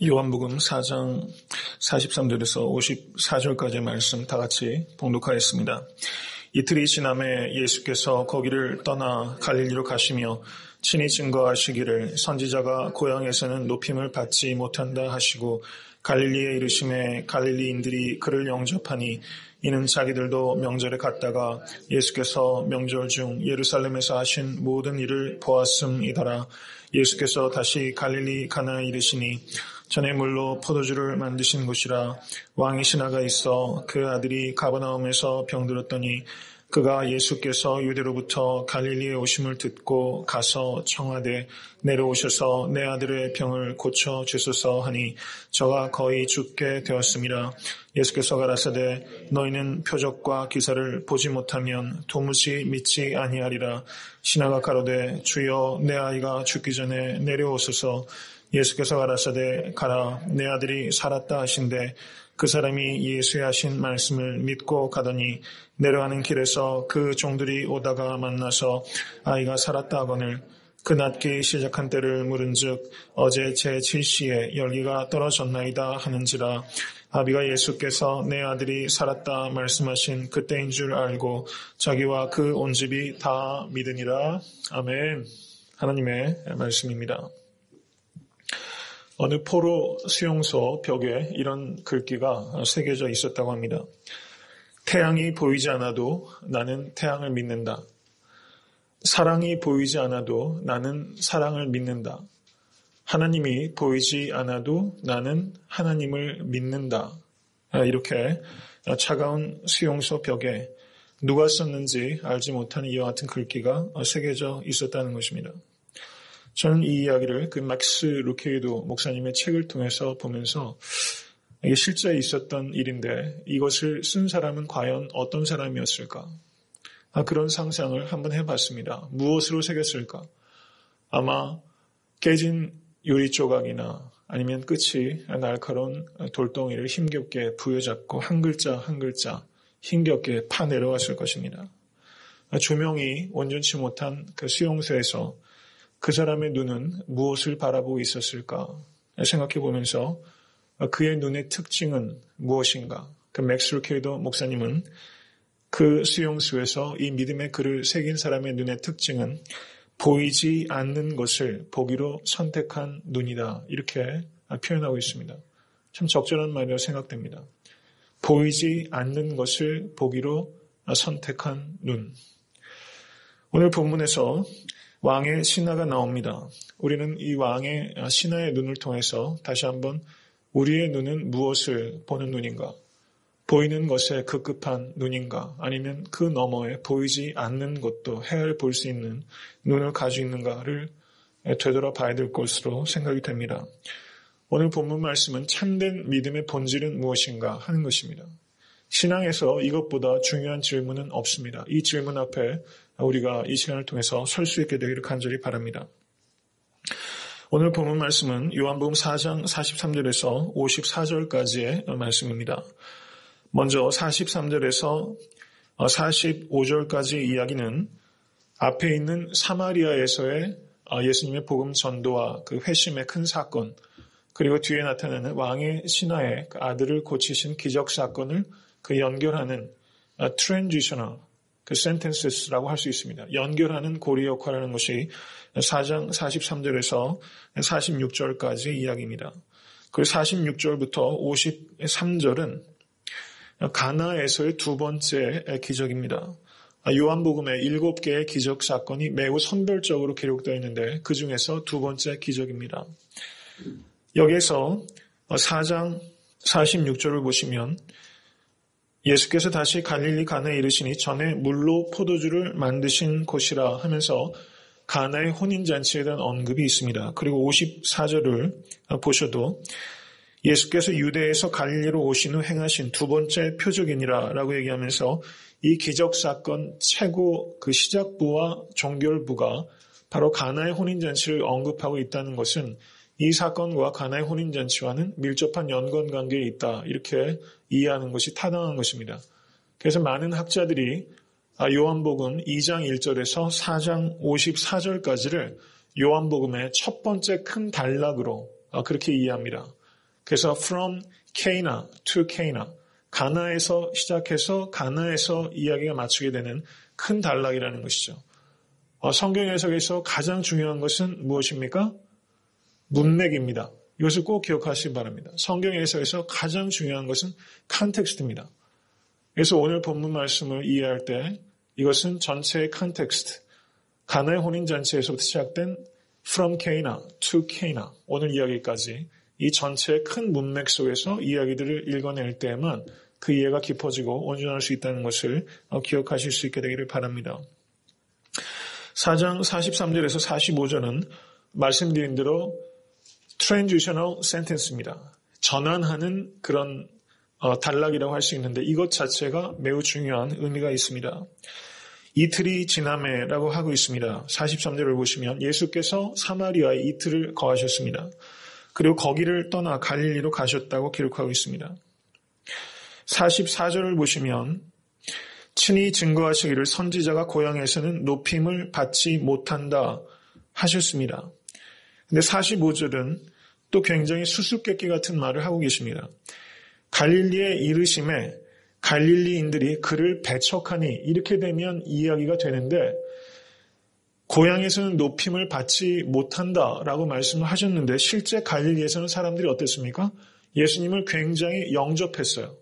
요한복음 4장 43절에서 54절까지의 말씀 다 같이 봉독하였습니다. 이틀이 지남에 예수께서 거기를 떠나 갈릴리로 가시며 친히 증거하시기를 선지자가 고향에서는 높임을 받지 못한다 하시고 갈릴리에 이르심에 갈릴리인들이 그를 영접하니 이는 자기들도 명절에 갔다가 예수께서 명절 중 예루살렘에서 하신 모든 일을 보았음이더라. 예수께서 다시 갈릴리 가나에 이르시니 전에 물로 포도주를 만드신 곳이라. 왕의 신하가 있어 그 아들이 가버나움에서 병들었더니 그가 예수께서 유대로부터 갈릴리에 오심을 듣고 가서 청하되 내려오셔서 내 아들의 병을 고쳐 주소서 하니 저가 거의 죽게 되었음이라. 예수께서 가라사대 너희는 표적과 기사를 보지 못하면 도무지 믿지 아니하리라. 신하가 가로되 주여 내 아이가 죽기 전에 내려오소서. 예수께서 가라사대 가라 내 아들이 살았다 하신대 그 사람이 예수의 하신 말씀을 믿고 가더니 내려가는 길에서 그 종들이 오다가 만나서 아이가 살았다 하거늘 그 낫기 시작한 때를 물은즉 어제 제7시에 열기가 떨어졌나이다 하는지라. 아비가 예수께서 내 아들이 살았다 말씀하신 그때인 줄 알고 자기와 그 온 집이 다 믿으니라. 아멘. 하나님의 말씀입니다. 어느 포로 수용소 벽에 이런 글귀가 새겨져 있었다고 합니다. 태양이 보이지 않아도 나는 태양을 믿는다. 사랑이 보이지 않아도 나는 사랑을 믿는다. 하나님이 보이지 않아도 나는 하나님을 믿는다. 이렇게 차가운 수용소 벽에 누가 썼는지 알지 못하는 이와 같은 글귀가 새겨져 있었다는 것입니다. 저는 이 이야기를 그 맥스 루케이드 목사님의 책을 통해서 보면서 이게 실제 있었던 일인데 이것을 쓴 사람은 과연 어떤 사람이었을까? 그런 상상을 한번 해봤습니다. 무엇으로 새겼을까? 아마 깨진 유리 조각이나 아니면 끝이 날카로운 돌덩이를 힘겹게 부여잡고 한 글자 한 글자 힘겹게 파 내려왔을 것입니다. 조명이 온전치 못한 그 수용소에서 그 사람의 눈은 무엇을 바라보고 있었을까 생각해 보면서 그의 눈의 특징은 무엇인가? 그 맥스 루케이드 목사님은 그 수용소에서 이 믿음의 글을 새긴 사람의 눈의 특징은 보이지 않는 것을 보기로 선택한 눈이다. 이렇게 표현하고 있습니다. 참 적절한 말이라고 생각됩니다. 보이지 않는 것을 보기로 선택한 눈. 오늘 본문에서 왕의 신하가 나옵니다. 우리는 이 왕의 신하의 눈을 통해서 다시 한번 우리의 눈은 무엇을 보는 눈인가? 보이는 것에 급급한 눈인가? 아니면 그 너머에 보이지 않는 것도 헤아려 볼 수 있는 눈을 가지고 있는가를 되돌아봐야 될 것으로 생각이 됩니다. 오늘 본문 말씀은 참된 믿음의 본질은 무엇인가 하는 것입니다. 신앙에서 이것보다 중요한 질문은 없습니다. 이 질문 앞에 우리가 이 시간을 통해서 설 수 있게 되기를 간절히 바랍니다. 오늘 본문 말씀은 요한복음 4장 43절에서 54절까지의 말씀입니다. 먼저 43절에서 45절까지 이야기는 앞에 있는 사마리아에서의 예수님의 복음 전도와 그 회심의 큰 사건, 그리고 뒤에 나타나는 왕의 신하의 그 아들을 고치신 기적 사건을 그 연결하는 트랜지셔널 그 sentences라고 할 수 있습니다. 연결하는 고리 역할을 하는 것이 4장 43절에서 46절까지 이야기입니다. 그리고 46절부터 53절은 가나에서의 두 번째 기적입니다. 요한복음에 7개의 기적 사건이 매우 선별적으로 기록되어 있는데 그 중에서 두 번째 기적입니다. 여기에서 4장 46절을 보시면 예수께서 다시 갈릴리 가나에 이르시니 전에 물로 포도주를 만드신 곳이라 하면서 가나의 혼인잔치에 대한 언급이 있습니다. 그리고 54절을 보셔도 예수께서 유대에서 갈릴리로 오신 후 행하신 두 번째 표적이니라 라고 얘기하면서 이 기적사건 최고 그 시작부와 종결부가 바로 가나의 혼인잔치를 언급하고 있다는 것은 이 사건과 가나의 혼인잔치와는 밀접한 연관관계에 있다. 이렇게 이해하는 것이 타당한 것입니다. 그래서 많은 학자들이 요한복음 2장 1절에서 4장 54절까지를 요한복음의 첫 번째 큰 단락으로 그렇게 이해합니다. 그래서 from Cana to Cana, 가나에서 시작해서 가나에서 이야기가 맞추게 되는 큰 단락이라는 것이죠. 성경 해석에서 가장 중요한 것은 무엇입니까? 문맥입니다. 이것을 꼭 기억하시기 바랍니다. 성경 해석에서 가장 중요한 것은 컨텍스트입니다. 그래서 오늘 본문 말씀을 이해할 때 이것은 전체의 컨텍스트, 가나의 혼인잔치에서부터 시작된 From Cana to Cana, 오늘 이야기까지 이 전체의 큰 문맥 속에서 이야기들을 읽어낼 때에만 그 이해가 깊어지고 온전할 수 있다는 것을 기억하실 수 있게 되기를 바랍니다. 4장 43절에서 45절은 말씀드린 대로 Transitional Sentence입니다. 전환하는 그런 단락이라고 할 수 있는데 이것 자체가 매우 중요한 의미가 있습니다. 이틀이 지나매라고 하고 있습니다. 43절을 보시면 예수께서 사마리아에 이틀을 거하셨습니다. 그리고 거기를 떠나 갈릴리로 가셨다고 기록하고 있습니다. 44절을 보시면 친히 증거하시기를 선지자가 고향에서는 높임을 받지 못한다 하셨습니다. 근데 45절은 또 굉장히 수수께끼 같은 말을 하고 계십니다. 갈릴리에 이르심에 갈릴리인들이 그를 배척하니 이렇게 되면 이야기가 되는데 고향에서는 높임을 받지 못한다라고 말씀을 하셨는데 실제 갈릴리에서는 사람들이 어땠습니까? 예수님을 굉장히 영접했어요.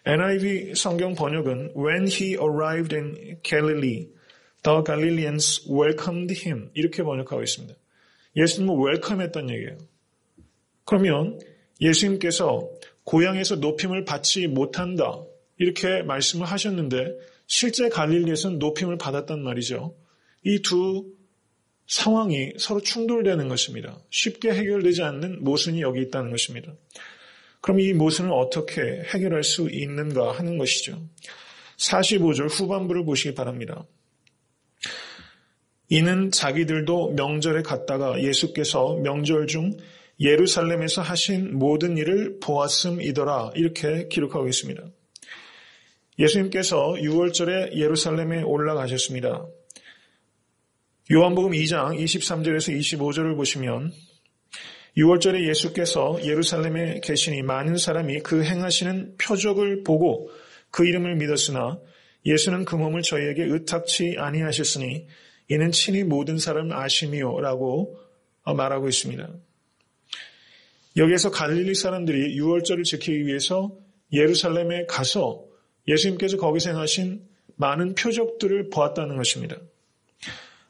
NIV 성경 번역은 When he arrived in Galilee, the Galileans welcomed him 이렇게 번역하고 있습니다. 예수님을 웰컴했다는 얘기예요. 그러면 예수님께서 고향에서 높임을 받지 못한다 이렇게 말씀을 하셨는데 실제 갈릴리에서는 높임을 받았단 말이죠. 이 두 상황이 서로 충돌되는 것입니다. 쉽게 해결되지 않는 모순이 여기 있다는 것입니다. 그럼 이 모순을 어떻게 해결할 수 있는가 하는 것이죠. 45절 후반부를 보시기 바랍니다. 이는 자기들도 명절에 갔다가 예수께서 명절 중 예루살렘에서 하신 모든 일을 보았음이더라 이렇게 기록하고 있습니다. 예수님께서 6월절에 예루살렘에 올라가셨습니다. 요한복음 2장 23절에서 25절을 보시면 6월절에 예수께서 예루살렘에 계시니 많은 사람이 그 행하시는 표적을 보고 그 이름을 믿었으나 예수는 그 몸을 저희에게 의탁치 아니하셨으니 이는 친히 모든 사람을 아심이요 라고 말하고 있습니다. 여기에서 갈릴리 사람들이 6월절을 지키기 위해서 예루살렘에 가서 예수님께서 거기서 행하신 많은 표적들을 보았다는 것입니다.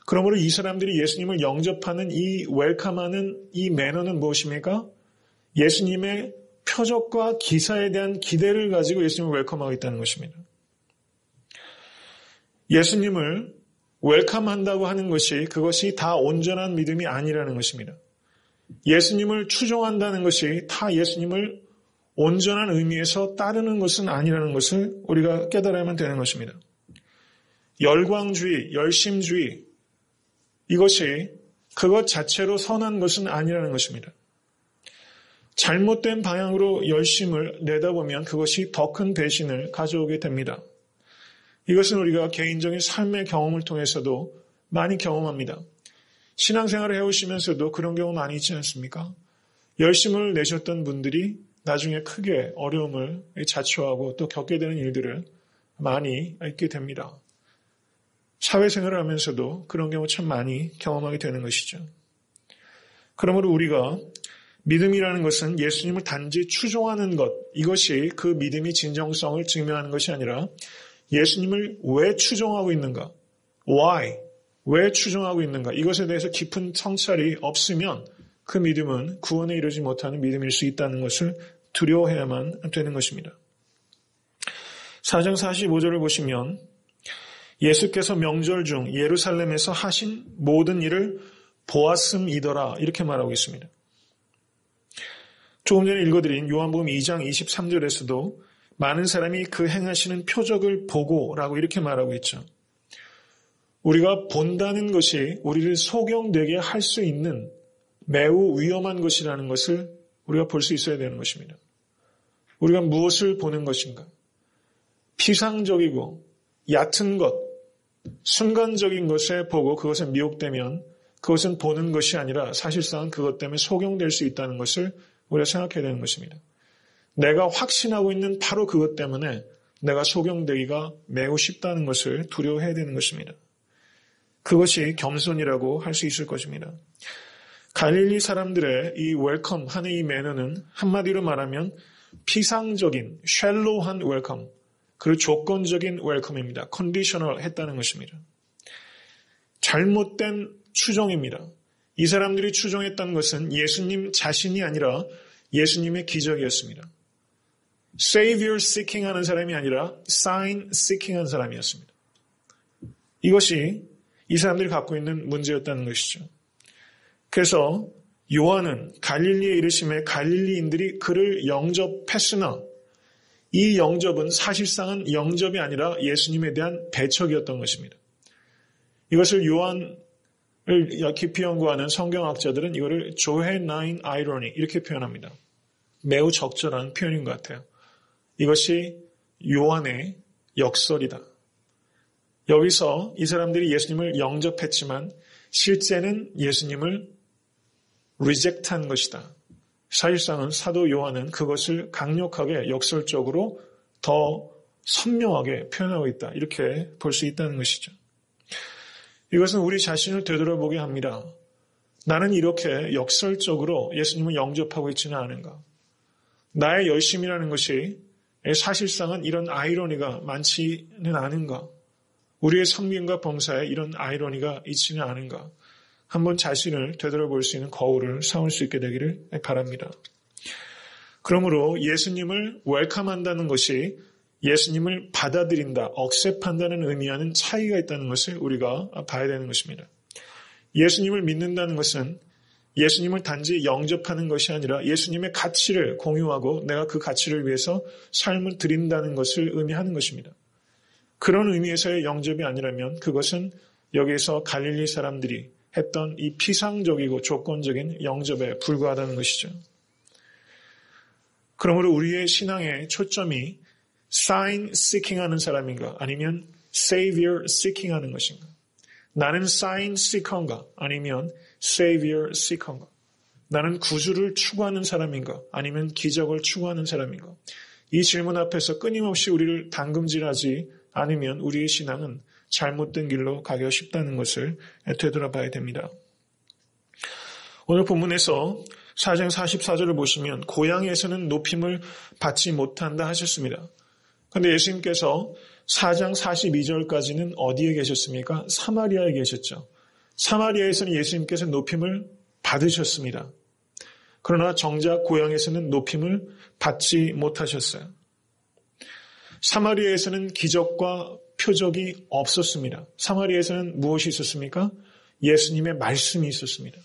그러므로 이 사람들이 예수님을 영접하는 이 웰컴하는 이 매너는 무엇입니까? 예수님의 표적과 기사에 대한 기대를 가지고 예수님을 웰컴하고 있다는 것입니다. 예수님을 웰컴한다고 하는 것이 그것이 다 온전한 믿음이 아니라는 것입니다. 예수님을 추종한다는 것이 다 예수님을 온전한 의미에서 따르는 것은 아니라는 것을 우리가 깨달아야만 되는 것입니다. 열광주의, 열심주의 이것이 그것 자체로 선한 것은 아니라는 것입니다. 잘못된 방향으로 열심을 내다보면 그것이 더 큰 배신을 가져오게 됩니다. 이것은 우리가 개인적인 삶의 경험을 통해서도 많이 경험합니다. 신앙생활을 해오시면서도 그런 경우 많이 있지 않습니까? 열심을 내셨던 분들이 나중에 크게 어려움을 자초하고 또 겪게 되는 일들을 많이 있게 됩니다. 사회생활을 하면서도 그런 경우 참 많이 경험하게 되는 것이죠. 그러므로 우리가 믿음이라는 것은 예수님을 단지 추종하는 것, 이것이 그 믿음이 진정성을 증명하는 것이 아니라 예수님을 왜 추종하고 있는가? Why? 왜 추종하고 있는가? 이것에 대해서 깊은 성찰이 없으면 그 믿음은 구원에 이르지 못하는 믿음일 수 있다는 것을 두려워해야만 되는 것입니다. 4장 45절을 보시면 예수께서 명절 중 예루살렘에서 하신 모든 일을 보았음이더라 이렇게 말하고 있습니다. 조금 전에 읽어드린 요한복음 2장 23절에서도 많은 사람이 그 행하시는 표적을 보고라고 이렇게 말하고 있죠. 우리가 본다는 것이 우리를 소경되게 할 수 있는 매우 위험한 것이라는 것을 우리가 볼 수 있어야 되는 것입니다. 우리가 무엇을 보는 것인가? 피상적이고 얕은 것, 순간적인 것에 보고 그것에 미혹되면 그것은 보는 것이 아니라 사실상 그것 때문에 속용될 수 있다는 것을 우리가 생각해야 되는 것입니다. 내가 확신하고 있는 바로 그것 때문에 내가 속용되기가 매우 쉽다는 것을 두려워해야 되는 것입니다. 그것이 겸손이라고 할 수 있을 것입니다. 갈릴리 사람들의 이 웰컴 하는 이 매너는 한마디로 말하면 피상적인 샬로우한 웰컴, 그리고 조건적인 웰컴입니다. 컨디셔널 했다는 것입니다. 잘못된 추종입니다. 이 사람들이 추종했다는 것은 예수님 자신이 아니라 예수님의 기적이었습니다. Savior seeking 하는 사람이 아니라 sign seeking 하는 사람이었습니다. 이것이 이 사람들이 갖고 있는 문제였다는 것이죠. 그래서 요한은 갈릴리에 이르심에 갈릴리인들이 그를 영접했으나 이 영접은 사실상은 영접이 아니라 예수님에 대한 배척이었던 것입니다. 이것을 요한을 깊이 연구하는 성경학자들은 이거를 조헤나인 아이러니 이렇게 표현합니다. 매우 적절한 표현인 것 같아요. 이것이 요한의 역설이다. 여기서 이 사람들이 예수님을 영접했지만 실제는 예수님을 리젝트한 것이다. 사실상은 사도 요한은 그것을 강력하게 역설적으로 더 선명하게 표현하고 있다. 이렇게 볼 수 있다는 것이죠. 이것은 우리 자신을 되돌아보게 합니다. 나는 이렇게 역설적으로 예수님을 영접하고 있지는 않은가? 나의 열심이라는 것이 사실상은 이런 아이러니가 많지는 않은가? 우리의 섬김과 봉사에 이런 아이러니가 있지는 않은가? 한번 자신을 되돌아볼 수 있는 거울을 삼을 수 있게 되기를 바랍니다. 그러므로 예수님을 웰컴한다는 것이 예수님을 받아들인다, 억셉한다는 의미와는 차이가 있다는 것을 우리가 봐야 되는 것입니다. 예수님을 믿는다는 것은 예수님을 단지 영접하는 것이 아니라 예수님의 가치를 공유하고 내가 그 가치를 위해서 삶을 드린다는 것을 의미하는 것입니다. 그런 의미에서의 영접이 아니라면 그것은 여기에서 갈릴리 사람들이 했던 이 피상적이고 조건적인 영접에 불과하다는 것이죠. 그러므로 우리의 신앙의 초점이 sign seeking 하는 사람인가 아니면 savior seeking 하는 것인가? 나는 sign seeker인가 아니면 savior seeker인가? 나는 구주를 추구하는 사람인가 아니면 기적을 추구하는 사람인가? 이 질문 앞에서 끊임없이 우리를 당금질하지 않으면 우리의 신앙은 잘못된 길로 가기가 쉽다는 것을 되돌아봐야 됩니다. 오늘 본문에서 4장 44절을 보시면 고향에서는 높임을 받지 못한다 하셨습니다. 그런데 예수님께서 4장 42절까지는 어디에 계셨습니까? 사마리아에 계셨죠. 사마리아에서는 예수님께서 높임을 받으셨습니다. 그러나 정작 고향에서는 높임을 받지 못하셨어요. 사마리아에서는 기적과 표적이 없었습니다. 사마리아에서는 무엇이 있었습니까? 예수님의 말씀이 있었습니다.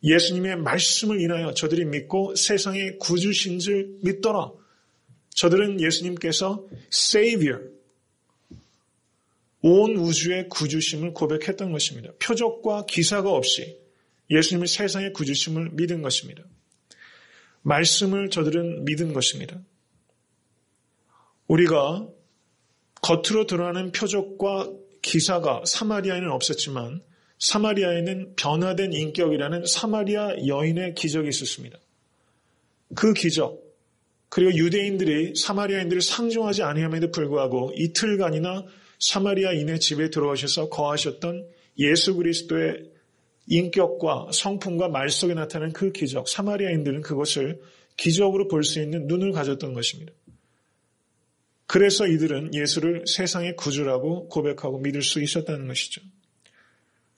예수님의 말씀을 인하여 저들이 믿고 세상의 구주신 줄 믿더라. 저들은 예수님께서 Savior, 온 우주의 구주심을 고백했던 것입니다. 표적과 기사가 없이 예수님의 세상의 구주심을 믿은 것입니다. 말씀을 저들은 믿은 것입니다. 우리가 겉으로 드러나는 표적과 기사가 사마리아에는 없었지만 사마리아에는 변화된 인격이라는 사마리아 여인의 기적이 있었습니다. 그 기적, 그리고 유대인들이 사마리아인들을 상종하지 아니함에도 불구하고 이틀간이나 사마리아인의 집에 들어오셔서 거하셨던 예수 그리스도의 인격과 성품과 말 속에 나타나는 그 기적, 사마리아인들은 그것을 기적으로 볼 수 있는 눈을 가졌던 것입니다. 그래서 이들은 예수를 세상의 구주라고 고백하고 믿을 수 있었다는 것이죠.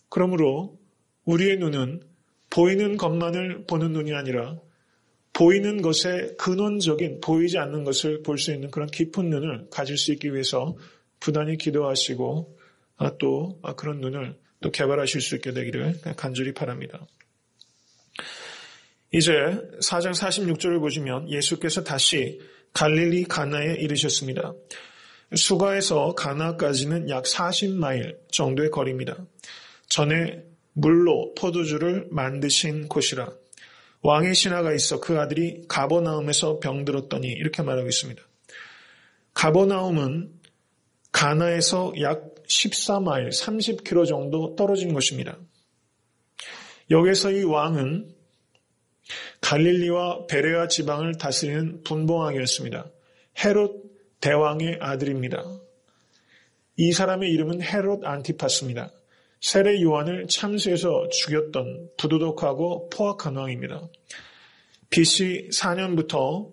그러므로 우리의 눈은 보이는 것만을 보는 눈이 아니라 보이는 것의 근원적인 보이지 않는 것을 볼 수 있는 그런 깊은 눈을 가질 수 있기 위해서 부단히 기도하시고 또 그런 눈을 또 개발하실 수 있게 되기를 간절히 바랍니다. 이제 4장 46절을 보시면 예수께서 다시 갈릴리 가나에 이르셨습니다. 수가에서 가나까지는 약 40마일 정도의 거리입니다. 전에 물로 포도주를 만드신 곳이라. 왕의 신하가 있어 그 아들이 가버나움에서 병들었더니 이렇게 말하고 있습니다. 가버나움은 가나에서 약 14마일, 30km 정도 떨어진 곳입니다. 여기서 이 왕은 갈릴리와 베레아 지방을 다스리는 분봉왕이었습니다. 헤롯 대왕의 아들입니다. 이 사람의 이름은 헤롯 안티파스입니다. 세례 요한을 참수해서 죽였던 부도덕하고 포악한 왕입니다. BC 4년부터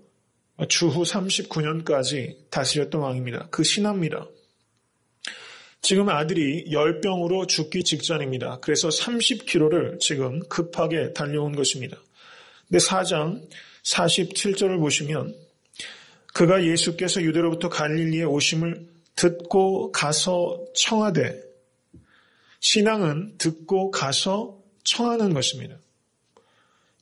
주후 39년까지 다스렸던 왕입니다. 그 신하입니다. 지금 아들이 열병으로 죽기 직전입니다. 그래서 30km를 지금 급하게 달려온 것입니다. 근데 4장 47절을 보시면 그가 예수께서 유대로부터 갈릴리에 오심을 듣고 가서 청하되, 신앙은 듣고 가서 청하는 것입니다.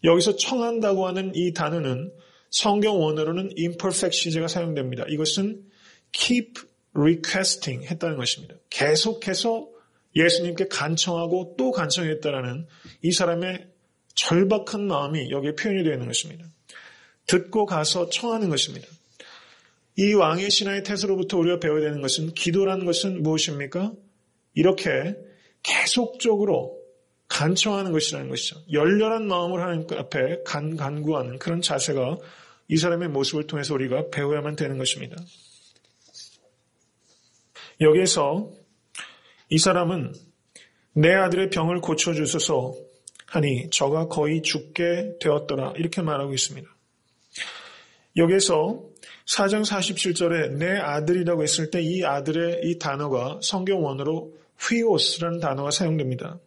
여기서 청한다고 하는 이 단어는 성경 원어로는 imperfect 시제가 사용됩니다. 이것은 keep requesting 했다는 것입니다. 계속해서 예수님께 간청하고 또 간청했다라는 이 사람의 절박한 마음이 여기에 표현이 되어 있는 것입니다. 듣고 가서 청하는 것입니다. 이 왕의 신하의 태세로부터 우리가 배워야 되는 것은, 기도라는 것은 무엇입니까? 이렇게 계속적으로 간청하는 것이라는 것이죠. 열렬한 마음으로 하나님 앞에 간구하는 그런 자세가 이 사람의 모습을 통해서 우리가 배워야만 되는 것입니다. 여기에서 이 사람은 내 아들의 병을 고쳐주소서 하니 저가 거의 죽게 되었더라, 이렇게 말하고 있습니다. 여기에서 4장 47절에 내 아들이라고 했을 때 이 아들의 이 단어가 성경 원어로 휘오스라는 단어가 사용됩니다.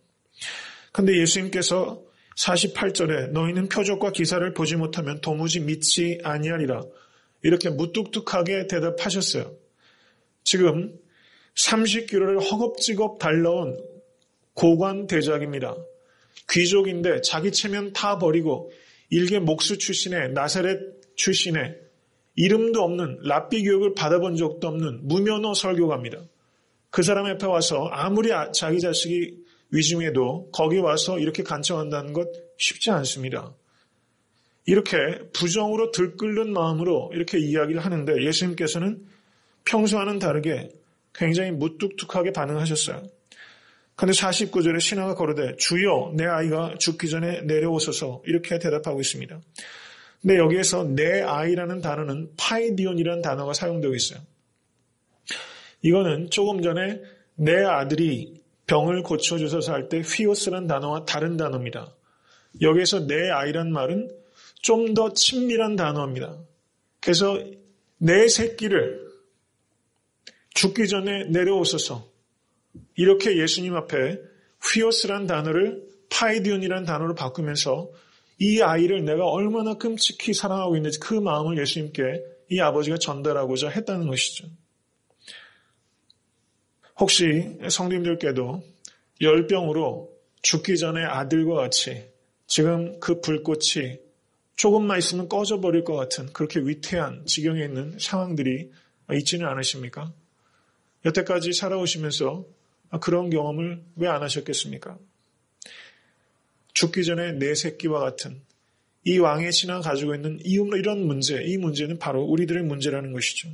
그런데 예수님께서 48절에 너희는 표적과 기사를 보지 못하면 도무지 믿지 아니하리라, 이렇게 무뚝뚝하게 대답하셨어요. 지금 30km를 허겁지겁 달려온 고관 대작입니다. 귀족인데 자기 체면 다 버리고 일개 목수 출신의 나사렛 출신의 이름도 없는 랍비 교육을 받아본 적도 없는 무면허 설교가입니다. 그 사람 앞에 와서 아무리 자기 자식이 위중해도 거기 와서 이렇게 간청한다는 것 쉽지 않습니다. 이렇게 부정으로 들끓는 마음으로 이렇게 이야기를 하는데 예수님께서는 평소와는 다르게 굉장히 무뚝뚝하게 반응하셨어요. 그런데 49절에 신하가 거르되 주여 내 아이가 죽기 전에 내려오소서, 이렇게 대답하고 있습니다. 근데 여기에서 내 아이라는 단어는 파이디온이라는 단어가 사용되고 있어요. 이거는 조금 전에 내 아들이 병을 고쳐주소서 할 때 휘오스라는 단어와 다른 단어입니다. 여기에서 내 아이란 말은 좀 더 친밀한 단어입니다. 그래서 내 새끼를 죽기 전에 내려오소서, 이렇게 예수님 앞에 휘오스라는 단어를 파이디온이라는 단어로 바꾸면서 이 아이를 내가 얼마나 끔찍히 사랑하고 있는지 그 마음을 예수님께 이 아버지가 전달하고자 했다는 것이죠. 혹시 성도님들께도 열병으로 죽기 전에 아들과 같이 지금 그 불꽃이 조금만 있으면 꺼져버릴 것 같은 그렇게 위태한 지경에 있는 상황들이 있지는 않으십니까? 여태까지 살아오시면서 그런 경험을 왜 안 하셨겠습니까? 죽기 전에 내 새끼와 같은 이 왕의 신하가 가지고 있는 이런 문제, 이 문제는 바로 우리들의 문제라는 것이죠.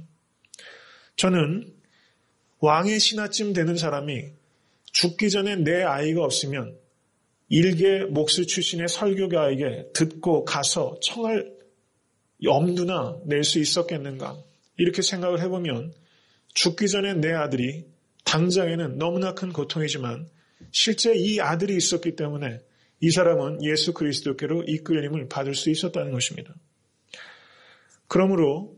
저는 왕의 신하쯤 되는 사람이 죽기 전에 내 아이가 없으면 일개 목수 출신의 설교가에게 듣고 가서 청할 엄두나 낼 수 있었겠는가, 이렇게 생각을 해보면 죽기 전에 내 아들이 당장에는 너무나 큰 고통이지만 실제 이 아들이 있었기 때문에 이 사람은 예수 그리스도께로 이끌림을 받을 수 있었다는 것입니다. 그러므로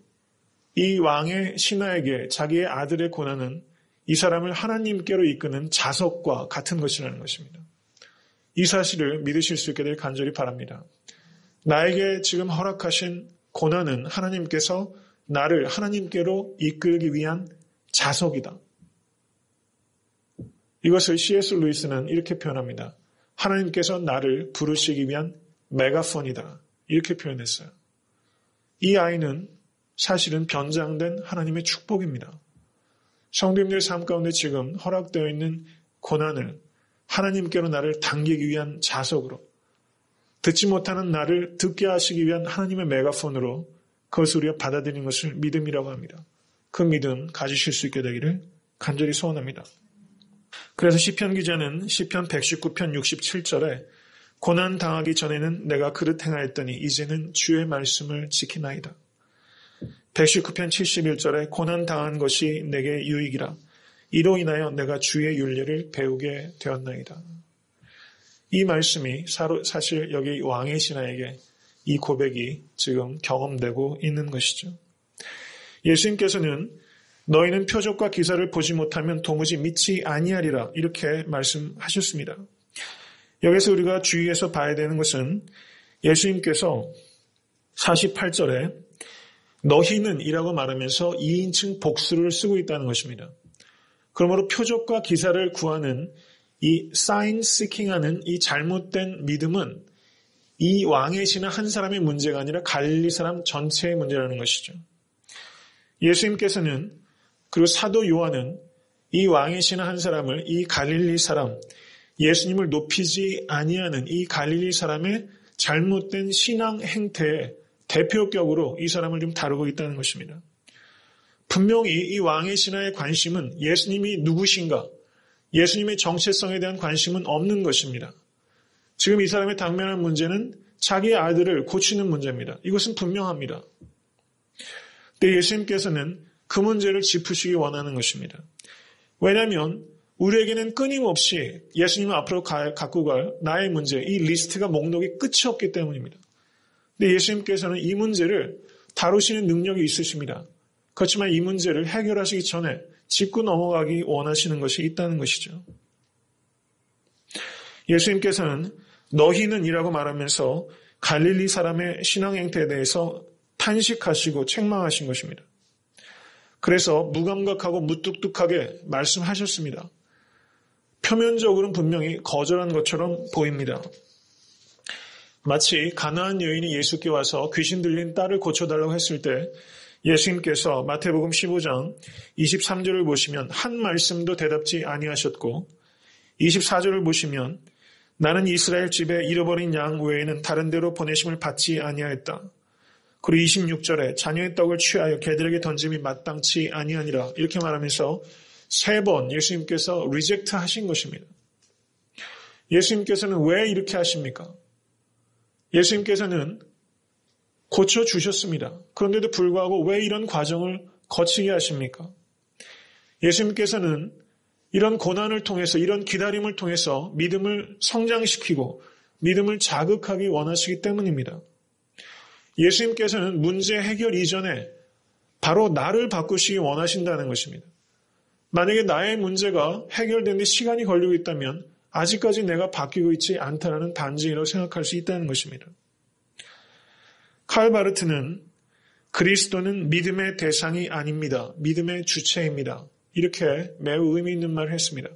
이 왕의 신하에게 자기의 아들의 고난은 이 사람을 하나님께로 이끄는 자석과 같은 것이라는 것입니다. 이 사실을 믿으실 수 있게 될 간절히 바랍니다. 나에게 지금 허락하신 고난은 하나님께서 나를 하나님께로 이끌기 위한 자석이다. 이것을 C.S. 루이스는 이렇게 표현합니다. 하나님께서 나를 부르시기 위한 메가폰이다, 이렇게 표현했어요. 이 아이는 사실은 변장된 하나님의 축복입니다. 성도님들의 삶 가운데 지금 허락되어 있는 고난을 하나님께로 나를 당기기 위한 자석으로, 듣지 못하는 나를 듣게 하시기 위한 하나님의 메가폰으로 그것을 우리가 받아들이는 것을 믿음이라고 합니다. 그 믿음 가지실 수 있게 되기를 간절히 소원합니다. 그래서 시편 기자는 시편 119편 67절에 고난 당하기 전에는 내가 그릇 행하였더니 이제는 주의 말씀을 지키나이다. 119편 71절에 고난 당한 것이 내게 유익이라. 이로 인하여 내가 주의 윤례를 배우게 되었나이다. 이 말씀이 사실 여기 왕의 신하에게 이 고백이 지금 경험되고 있는 것이죠. 예수님께서는 너희는 표적과 기사를 보지 못하면 도무지 믿지 아니하리라 이렇게 말씀하셨습니다. 여기서 우리가 주의해서 봐야 되는 것은 예수님께서 48절에 너희는 이라고 말하면서 2인칭 복수를 쓰고 있다는 것입니다. 그러므로 표적과 기사를 구하는 이 sign seeking 하는 이 잘못된 믿음은 이 왕의 신하 한 사람의 문제가 아니라 갈릴리 사람 전체의 문제라는 것이죠. 예수님께서는 그리고 사도 요한은 이 왕의 신하 한 사람을 이 갈릴리 사람, 예수님을 높이지 아니하는 이 갈릴리 사람의 잘못된 신앙 행태의 대표격으로 이 사람을 좀 다루고 있다는 것입니다. 분명히 이 왕의 신하의 관심은 예수님이 누구신가, 예수님의 정체성에 대한 관심은 없는 것입니다. 지금 이 사람의 당면한 문제는 자기의 아들을 고치는 문제입니다. 이것은 분명합니다. 근데 예수님께서는 그 문제를 짚으시기 원하는 것입니다. 왜냐하면 우리에게는 끊임없이 예수님 앞으로 갖고 갈 나의 문제, 이 리스트가 목록이 끝이 없기 때문입니다. 근데 예수님께서는 이 문제를 다루시는 능력이 있으십니다. 그렇지만 이 문제를 해결하시기 전에 짚고 넘어가기 원하시는 것이 있다는 것이죠. 예수님께서는 너희는 이라고 말하면서 갈릴리 사람의 신앙 행태에 대해서 탄식하시고 책망하신 것입니다. 그래서 무감각하고 무뚝뚝하게 말씀하셨습니다. 표면적으로는 분명히 거절한 것처럼 보입니다. 마치 가나안 여인이 예수께 와서 귀신 들린 딸을 고쳐달라고 했을 때 예수님께서 마태복음 15장 23절을 보시면 한 말씀도 대답지 아니하셨고 24절을 보시면 나는 이스라엘 집에 잃어버린 양 외에는 다른 데로 보내심을 받지 아니하였다. 그리고 26절에 자녀의 떡을 취하여 개들에게 던짐이 마땅치 아니하니라 이렇게 말하면서 3번 예수님께서 리젝트 하신 것입니다. 예수님께서는 왜 이렇게 하십니까? 예수님께서는 고쳐주셨습니다. 그런데도 불구하고 왜 이런 과정을 거치게 하십니까? 예수님께서는 이런 고난을 통해서 이런 기다림을 통해서 믿음을 성장시키고 믿음을 자극하기 원하시기 때문입니다. 예수님께서는 문제 해결 이전에 바로 나를 바꾸시기 원하신다는 것입니다. 만약에 나의 문제가 해결되는 데 시간이 걸리고 있다면 아직까지 내가 바뀌고 있지 않다는 반증이라고 생각할 수 있다는 것입니다. 칼 바르트는 그리스도는 믿음의 대상이 아닙니다. 믿음의 주체입니다. 이렇게 매우 의미 있는 말을 했습니다.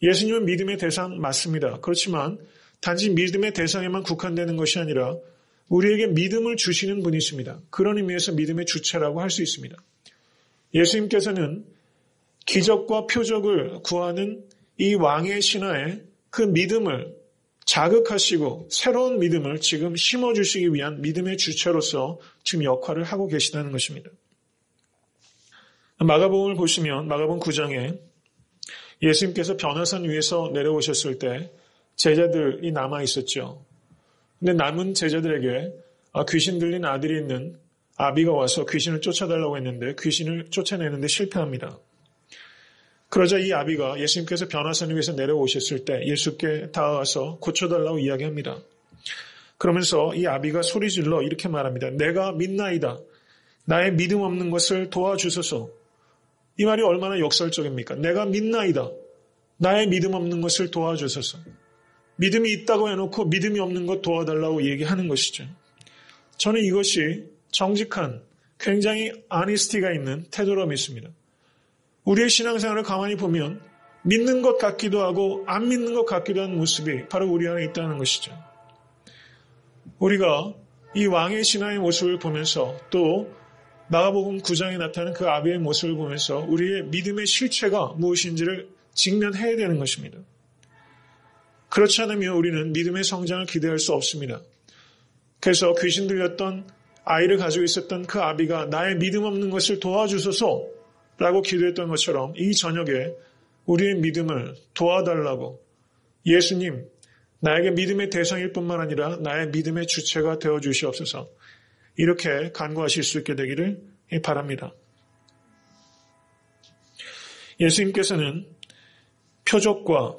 예수님은 믿음의 대상 맞습니다. 그렇지만 단지 믿음의 대상에만 국한되는 것이 아니라 우리에게 믿음을 주시는 분이십니다. 그런 의미에서 믿음의 주체라고 할 수 있습니다. 예수님께서는 기적과 표적을 구하는 이 왕의 신하에 그 믿음을 자극하시고 새로운 믿음을 지금 심어주시기 위한 믿음의 주체로서 지금 역할을 하고 계시다는 것입니다. 마가복음을 보시면 마가복음 9장에 예수님께서 변화산 위에서 내려오셨을 때 제자들이 남아 있었죠. 근데 남은 제자들에게 귀신 들린 아들이 있는 아비가 와서 귀신을 쫓아달라고 했는데 귀신을 쫓아내는데 실패합니다. 그러자 이 아비가 예수님께서 변화산 위에서 내려오셨을 때 예수께 다가와서 고쳐달라고 이야기합니다. 그러면서 이 아비가 소리질러 이렇게 말합니다. 내가 믿나이다. 나의 믿음 없는 것을 도와주소서. 이 말이 얼마나 역설적입니까? 내가 믿나이다. 나의 믿음 없는 것을 도와주소서. 믿음이 있다고 해놓고 믿음이 없는 것 도와달라고 얘기하는 것이죠. 저는 이것이 정직한 굉장히 아니스티가 있는 태도로 믿습니다. 우리의 신앙생활을 가만히 보면 믿는 것 같기도 하고 안 믿는 것 같기도 한 모습이 바로 우리 안에 있다는 것이죠. 우리가 이 왕의 신하의 모습을 보면서 또 마가복음 9장에 나타나는 그 아비의 모습을 보면서 우리의 믿음의 실체가 무엇인지를 직면해야 되는 것입니다. 그렇지 않으면 우리는 믿음의 성장을 기대할 수 없습니다. 그래서 귀신 들렸던 아이를 가지고 있었던 그 아비가 나의 믿음 없는 것을 도와주소서 라고 기도했던 것처럼 이 저녁에 우리의 믿음을 도와달라고 예수님, 나에게 믿음의 대상일 뿐만 아니라 나의 믿음의 주체가 되어 주시옵소서. 이렇게 간구하실 수 있게 되기를 바랍니다. 예수님께서는 표적과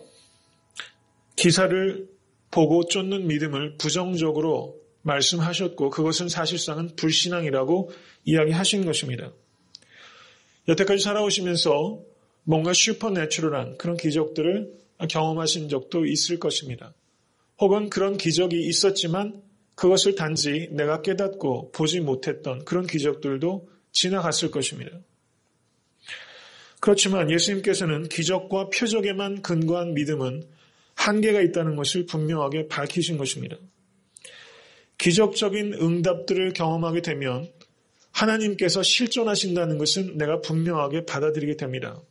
기사를 보고 쫓는 믿음을 부정적으로 말씀하셨고 그것은 사실상은 불신앙이라고 이야기하신 것입니다. 여태까지 살아오시면서 뭔가 슈퍼내추럴한 그런 기적들을 경험하신 적도 있을 것입니다. 혹은 그런 기적이 있었지만 그것을 단지 내가 깨닫고 보지 못했던 그런 기적들도 지나갔을 것입니다. 그렇지만 예수님께서는 기적과 표적에만 근거한 믿음은 한계가 있다는 것을 분명하게 밝히신 것입니다. 기적적인 응답들을 경험하게 되면 하나님께서 실존하신다는 것은 내가 분명하게 받아들이게 됩니다.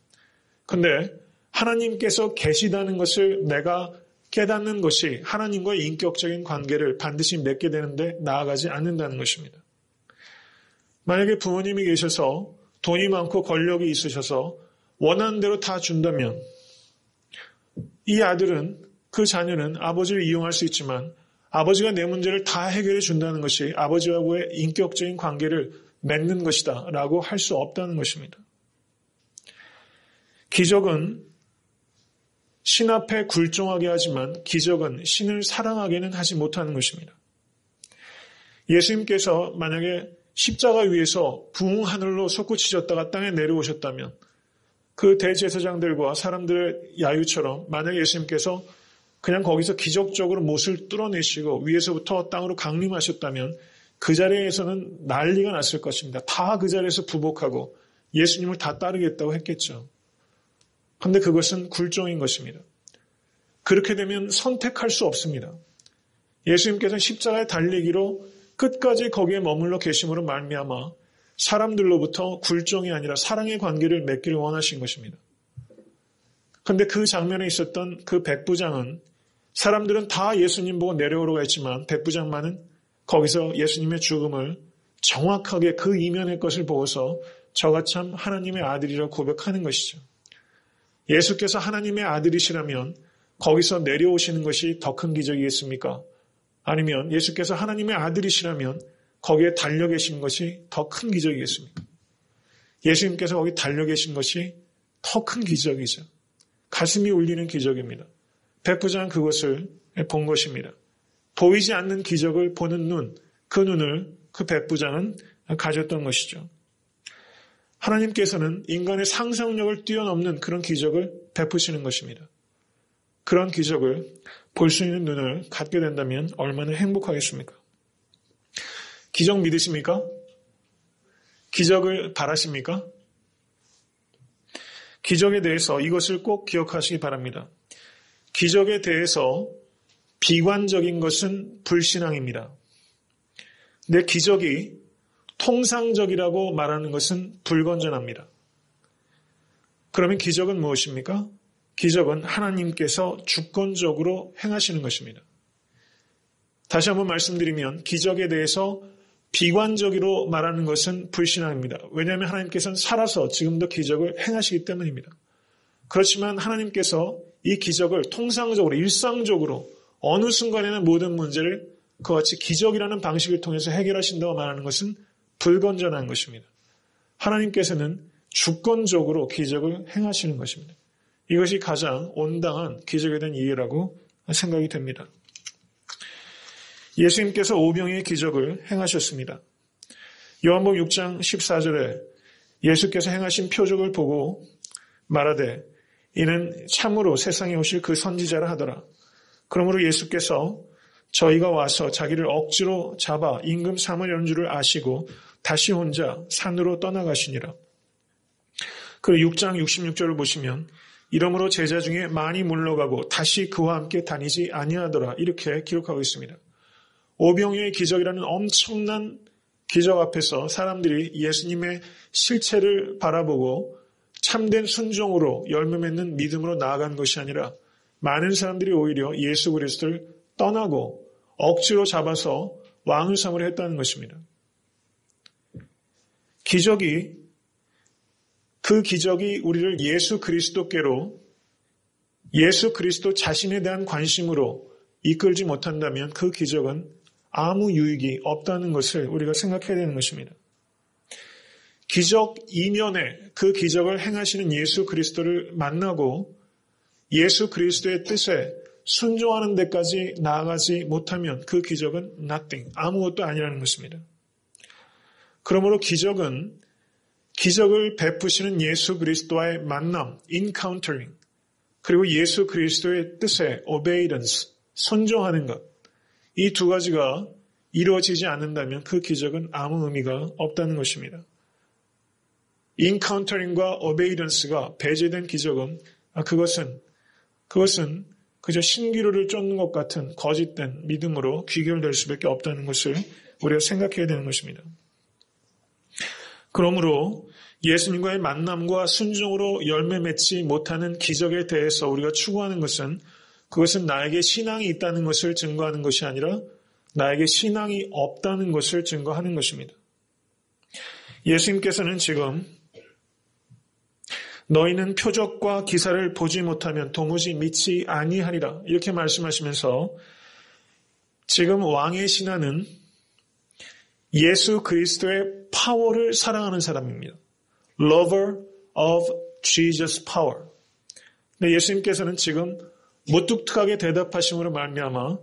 그런데 하나님께서 계시다는 것을 내가 깨닫는 것이 하나님과의 인격적인 관계를 반드시 맺게 되는데 나아가지 않는다는 것입니다. 만약에 부모님이 계셔서 돈이 많고 권력이 있으셔서 원하는 대로 다 준다면 이 아들은, 그 자녀는 아버지를 이용할 수 있지만 아버지가 내 문제를 다 해결해 준다는 것이 아버지와의 인격적인 관계를 맺는 것이다 라고 할 수 없다는 것입니다. 기적은 신 앞에 굴종하게 하지만 기적은 신을 사랑하게는 하지 못하는 것입니다. 예수님께서 만약에 십자가 위에서 부흥하늘로 솟구치셨다가 땅에 내려오셨다면 그 대제사장들과 사람들의 야유처럼 만약에 예수님께서 그냥 거기서 기적적으로 못을 뚫어내시고 위에서부터 땅으로 강림하셨다면 그 자리에서는 난리가 났을 것입니다. 다 그 자리에서 부복하고 예수님을 다 따르겠다고 했겠죠. 그런데 그것은 굴종인 것입니다. 그렇게 되면 선택할 수 없습니다. 예수님께서는 십자가에 달리기로 끝까지 거기에 머물러 계심으로 말미암아 사람들로부터 굴종이 아니라 사랑의 관계를 맺기를 원하신 것입니다. 그런데 그 장면에 있었던 그 백부장은 사람들은 다 예수님 보고 내려오라고 했지만 백부장만은 거기서 예수님의 죽음을 정확하게 그 이면의 것을 보고서 저가 참 하나님의 아들이라고 고백하는 것이죠. 예수께서 하나님의 아들이시라면 거기서 내려오시는 것이 더 큰 기적이겠습니까? 아니면 예수께서 하나님의 아들이시라면 거기에 달려 계신 것이 더 큰 기적이겠습니까? 예수님께서 거기 달려 계신 것이 더 큰 기적이죠. 가슴이 울리는 기적입니다. 백부장은 그것을 본 것입니다. 보이지 않는 기적을 보는 눈, 그 눈을 그 백부장은 가졌던 것이죠. 하나님께서는 인간의 상상력을 뛰어넘는 그런 기적을 베푸시는 것입니다. 그런 기적을 볼 수 있는 눈을 갖게 된다면 얼마나 행복하겠습니까? 기적 믿으십니까? 기적을 바라십니까? 기적에 대해서 이것을 꼭 기억하시기 바랍니다. 기적에 대해서 비관적인 것은 불신앙입니다. 근데 기적이 통상적이라고 말하는 것은 불건전합니다. 그러면 기적은 무엇입니까? 기적은 하나님께서 주권적으로 행하시는 것입니다. 다시 한번 말씀드리면 기적에 대해서 비관적으로 말하는 것은 불신앙입니다. 왜냐하면 하나님께서는 살아서 지금도 기적을 행하시기 때문입니다. 그렇지만 하나님께서 이 기적을 통상적으로 일상적으로 어느 순간에는 모든 문제를 그같이 기적이라는 방식을 통해서 해결하신다고 말하는 것은 불건전한 것입니다. 하나님께서는 주권적으로 기적을 행하시는 것입니다. 이것이 가장 온당한 기적에 대한 이해라고 생각이 됩니다. 예수님께서 오병이의 기적을 행하셨습니다. 요한복음 6장 14절에 예수께서 행하신 표적을 보고 말하되 이는 참으로 세상에 오실 그 선지자라 하더라. 그러므로 예수께서 저희가 와서 자기를 억지로 잡아 임금 삼으려는 줄을 아시고 다시 혼자 산으로 떠나가시니라. 그 6장 66절을 보시면 이러므로 제자 중에 많이 물러가고 다시 그와 함께 다니지 아니하더라. 이렇게 기록하고 있습니다. 오병이의 기적이라는 엄청난 기적 앞에서 사람들이 예수님의 실체를 바라보고 참된 순종으로 열매 맺는 믿음으로 나아간 것이 아니라 많은 사람들이 오히려 예수 그리스도를 떠나고 억지로 잡아서 왕을 삼으려 했다는 것입니다. 그 기적이 우리를 예수 그리스도께로 예수 그리스도 자신에 대한 관심으로 이끌지 못한다면 그 기적은 아무 유익이 없다는 것을 우리가 생각해야 되는 것입니다. 기적 이면에 그 기적을 행하시는 예수 그리스도를 만나고 예수 그리스도의 뜻에 순종하는 데까지 나아가지 못하면 그 기적은 nothing, 아무것도 아니라는 것입니다. 그러므로 기적은 기적을 베푸시는 예수 그리스도와의 만남, encountering, 그리고 예수 그리스도의 뜻에 obedience, 순종하는 것, 이 두 가지가 이루어지지 않는다면 그 기적은 아무 의미가 없다는 것입니다. encountering과 obedience가 배제된 기적은 그것은 그저 신기루를 쫓는 것 같은 거짓된 믿음으로 귀결될 수밖에 없다는 것을 우리가 생각해야 되는 것입니다. 그러므로 예수님과의 만남과 순종으로 열매 맺지 못하는 기적에 대해서 우리가 추구하는 것은 그것은 나에게 신앙이 있다는 것을 증거하는 것이 아니라 나에게 신앙이 없다는 것을 증거하는 것입니다. 예수님께서는 지금 너희는 표적과 기사를 보지 못하면 도무지 믿지 아니하리라 이렇게 말씀하시면서 지금 왕의 신하는 예수 그리스도의 파워를 사랑하는 사람입니다. Lover of Jesus' power. 근데 예수님께서는 지금 무뚝뚝하게 대답하심으로 말미암아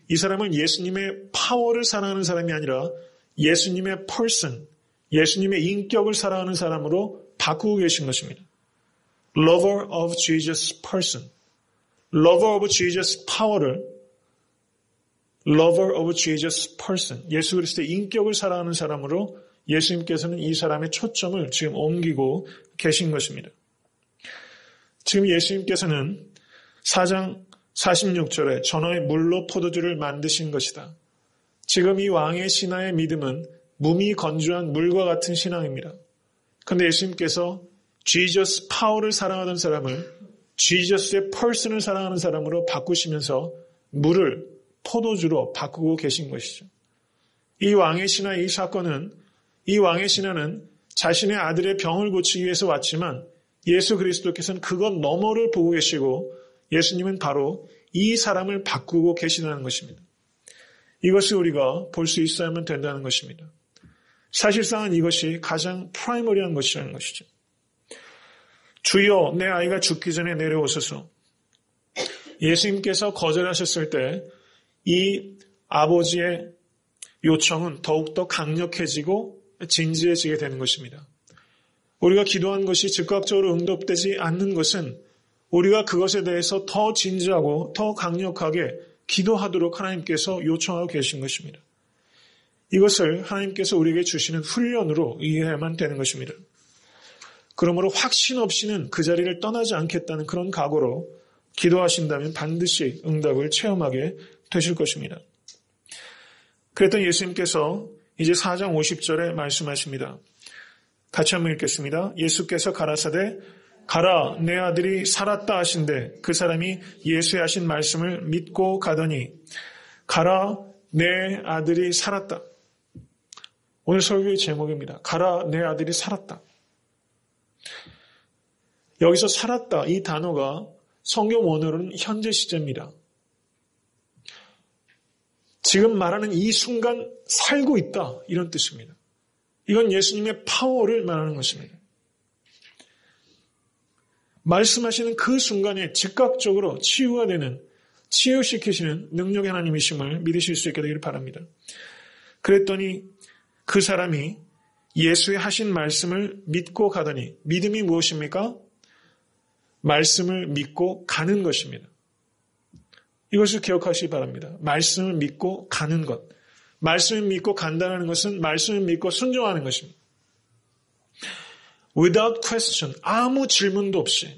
이 사람은 예수님의 파워를 사랑하는 사람이 아니라 예수님의 person, 예수님의 인격을 사랑하는 사람으로 바꾸고 계신 것입니다. Lover of Jesus' person, Lover of Jesus' power를 Lover of Jesus' person, 예수 그리스도의 인격을 사랑하는 사람으로 예수님께서는 이 사람의 초점을 지금 옮기고 계신 것입니다. 지금 예수님께서는 4장 46절에 전어의 물로 포도주를 만드신 것이다. 지금 이 왕의 신하의 믿음은 몸이 건조한 물과 같은 신앙입니다. 그런데 예수님께서 Jesus 파워를 사랑하던 사람을 Jesus의 person을 사랑하는 사람으로 바꾸시면서 물을 포도주로 바꾸고 계신 것이죠. 이 왕의 신하의 이 사건은 이 왕의 신하는 자신의 아들의 병을 고치기 위해서 왔지만 예수 그리스도께서는 그것 너머를 보고 계시고 예수님은 바로 이 사람을 바꾸고 계시다는 것입니다. 이것을 우리가 볼 수 있어야만 된다는 것입니다. 사실상은 이것이 가장 프라이머리한 것이라는 것이죠. 주여 내 아이가 죽기 전에 내려오소서. 예수님께서 거절하셨을 때 이 아버지의 요청은 더욱더 강력해지고 진지해지게 되는 것입니다. 우리가 기도한 것이 즉각적으로 응답되지 않는 것은 우리가 그것에 대해서 더 진지하고 더 강력하게 기도하도록 하나님께서 요청하고 계신 것입니다. 이것을 하나님께서 우리에게 주시는 훈련으로 이해해야만 되는 것입니다. 그러므로 확신 없이는 그 자리를 떠나지 않겠다는 그런 각오로 기도하신다면 반드시 응답을 체험하게 되실 것입니다. 그랬던 예수님께서 이제 4장 50절에 말씀하십니다. 같이 한번 읽겠습니다. 예수께서 가라사대 가라 내 아들이 살았다 하신대 그 사람이 예수의 하신 말씀을 믿고 가더니 가라 내 아들이 살았다. 오늘 설교의 제목입니다. 가라 내 아들이 살았다. 여기서 살았다 이 단어가 성경 원어로는 현재 시제입니다. 지금 말하는 이 순간 살고 있다 이런 뜻입니다. 이건 예수님의 파워를 말하는 것입니다. 말씀하시는 그 순간에 즉각적으로 치유가 되는 치유시키시는 능력의 하나님이심을 믿으실 수 있게 되기를 바랍니다. 그랬더니 그 사람이 예수의 하신 말씀을 믿고 가더니 믿음이 무엇입니까? 말씀을 믿고 가는 것입니다. 이것을 기억하시기 바랍니다. 말씀을 믿고 가는 것. 말씀을 믿고 간다는 것은 말씀을 믿고 순종하는 것입니다. Without question, 아무 질문도 없이